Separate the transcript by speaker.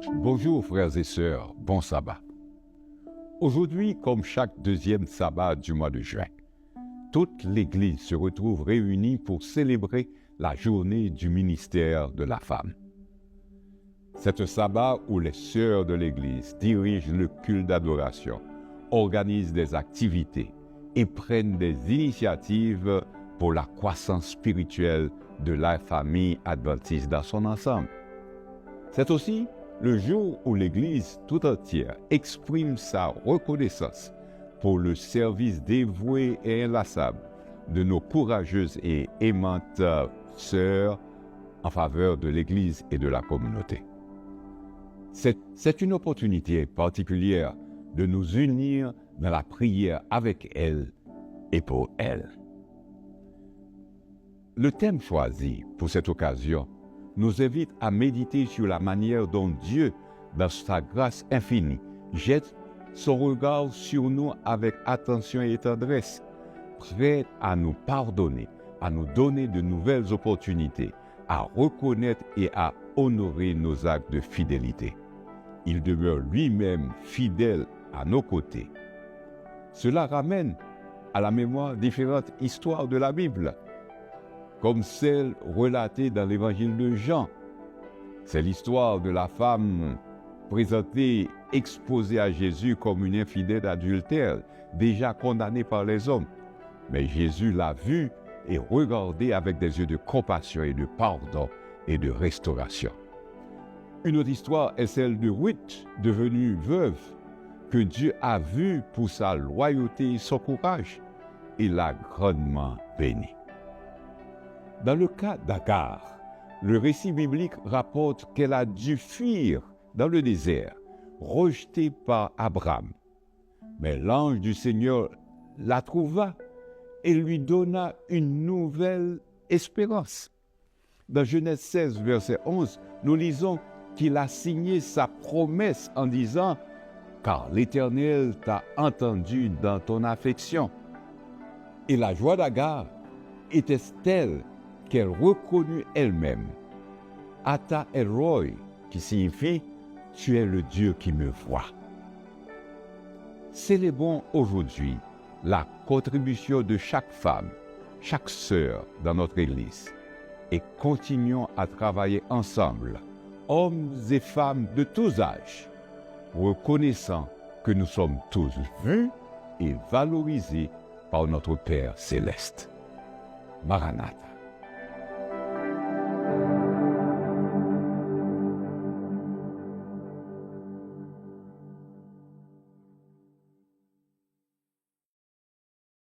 Speaker 1: Bonjour frères et sœurs, bon sabbat. Aujourd'hui, comme chaque deuxième sabbat du mois de juin, toute l'Église se retrouve réunie pour célébrer la journée du ministère de la femme. C'est un sabbat où les sœurs de l'Église dirigent le culte d'adoration, organisent des activités et prennent des initiatives pour la croissance spirituelle de la famille adventiste dans son ensemble. C'est aussi le jour où l'Église tout entière exprime sa reconnaissance pour le service dévoué et inlassable de nos courageuses et aimantes sœurs en faveur de l'Église et de la communauté. C'est une opportunité particulière de nous unir dans la prière avec elles et pour elles. Le thème choisi pour cette occasion nous invite à méditer sur la manière dont Dieu, dans sa grâce infinie, jette son regard sur nous avec attention et tendresse, prêt à nous pardonner, à nous donner de nouvelles opportunités, à reconnaître et à honorer nos actes de fidélité. Il demeure lui-même fidèle à nos côtés. Cela ramène à la mémoire différentes histoires de la Bible, comme celle relatée dans l'évangile de Jean. C'est l'histoire de la femme présentée, exposée à Jésus comme une infidèle adultère, déjà condamnée par les hommes. Mais Jésus l'a vue et regardée avec des yeux de compassion et de pardon et de restauration. Une autre histoire est celle de Ruth, devenue veuve, que Dieu a vue pour sa loyauté et son courage, et l'a grandement bénie. Dans le cas d'Agar, le récit biblique rapporte qu'elle a dû fuir dans le désert, rejetée par Abraham. Mais l'ange du Seigneur la trouva et lui donna une nouvelle espérance. Dans Genèse 16, verset 11, nous lisons qu'il a signé sa promesse en disant « Car l'Éternel t'a entendu dans ton affliction ». Et la joie d'Agar était telle qu'elle reconnut elle-même Ata El-Roi, qui signifie « Tu es le Dieu qui me voit ». Célébrons aujourd'hui la contribution de chaque femme, chaque sœur dans notre Église et continuons à travailler ensemble, hommes et femmes de tous âges, reconnaissant que nous sommes tous vus et valorisés par notre Père céleste. Maranatha.